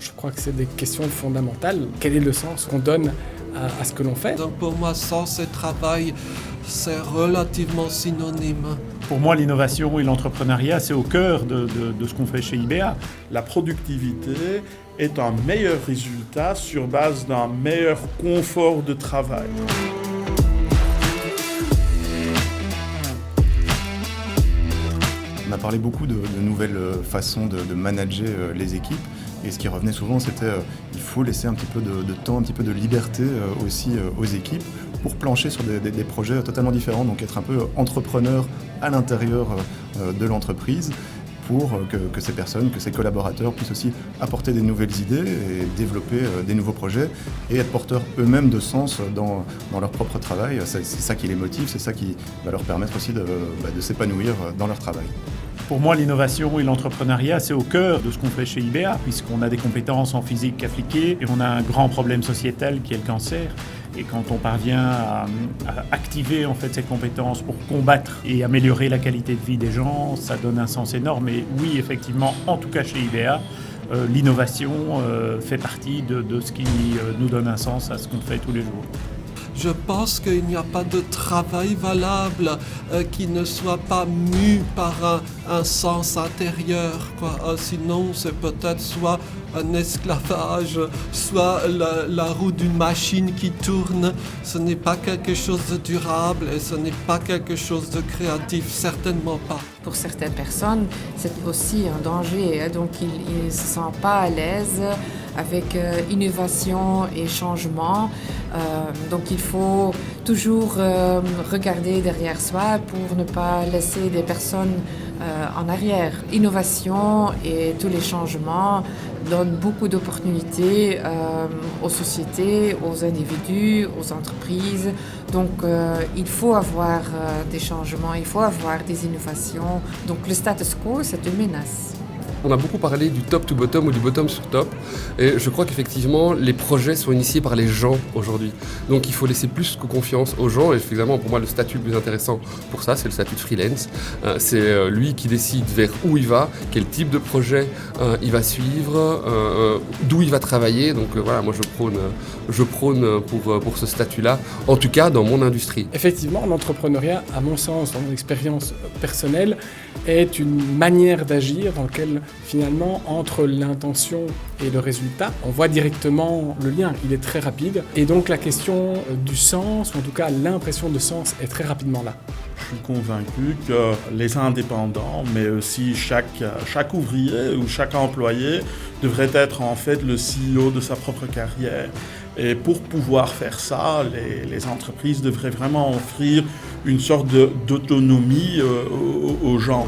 Je crois que c'est des questions fondamentales. Quel est le sens qu'on donne à ce que l'on fait? Donc pour moi, sens et travail, c'est relativement synonyme. Pour moi, l'innovation et l'entrepreneuriat, c'est au cœur de ce qu'on fait chez IBA. La productivité est un meilleur résultat sur base d'un meilleur confort de travail. On a parlé beaucoup de nouvelles façons de manager les équipes. Et ce qui revenait souvent, c'était il faut laisser un petit peu de temps, un petit peu de liberté aussi aux équipes pour plancher sur des projets totalement différents. Donc être un peu entrepreneur à l'intérieur de l'entreprise pour que ces personnes, que ces collaborateurs puissent aussi apporter des nouvelles idées et développer des nouveaux projets et être porteurs eux-mêmes de sens dans leur propre travail. C'est ça qui les motive, c'est ça qui va leur permettre aussi de s'épanouir dans leur travail. Pour moi, l'innovation et l'entrepreneuriat, c'est au cœur de ce qu'on fait chez IBA, puisqu'on a des compétences en physique appliquée et on a un grand problème sociétal qui est le cancer. Et quand on parvient à activer en fait ces compétences pour combattre et améliorer la qualité de vie des gens, ça donne un sens énorme. Et oui, effectivement, en tout cas chez IBA, l'innovation fait partie de ce qui nous donne un sens à ce qu'on fait tous les jours. Je pense qu'il n'y a pas de travail valable qui ne soit pas mu par un sens intérieur, quoi. Sinon, c'est peut-être soit un esclavage, soit la roue d'une machine qui tourne. Ce n'est pas quelque chose de durable et ce n'est pas quelque chose de créatif, certainement pas. Pour certaines personnes, c'est aussi un danger, donc ils ne se sentent pas à l'aise avec innovation et changement. Donc il faut toujours regarder derrière soi pour ne pas laisser des personnes en arrière. Innovation et tous les changements donnent beaucoup d'opportunités aux sociétés, aux individus, aux entreprises. Donc il faut avoir des changements, il faut avoir des innovations. Donc le status quo, c'est une menace. On a beaucoup parlé du top to bottom ou du bottom sur top et je crois qu'effectivement les projets sont initiés par les gens aujourd'hui. Donc il faut laisser plus que confiance aux gens et évidemment pour moi le statut le plus intéressant pour ça c'est le statut de freelance. C'est lui qui décide vers où il va, quel type de projet il va suivre, d'où il va travailler. Donc voilà, moi je prône pour ce statut-là, en tout cas dans mon industrie. Effectivement, l'entrepreneuriat, à mon sens, dans mon expérience personnelle, est une manière d'agir dans laquelle finalement, entre l'intention et le résultat, on voit directement le lien, il est très rapide. Et donc la question du sens, ou en tout cas l'impression de sens, est très rapidement là. Je suis convaincu que les indépendants, mais aussi chaque ouvrier ou chaque employé devrait être en fait le CEO de sa propre carrière. Et pour pouvoir faire ça, les entreprises devraient vraiment offrir une sorte d'autonomie aux gens.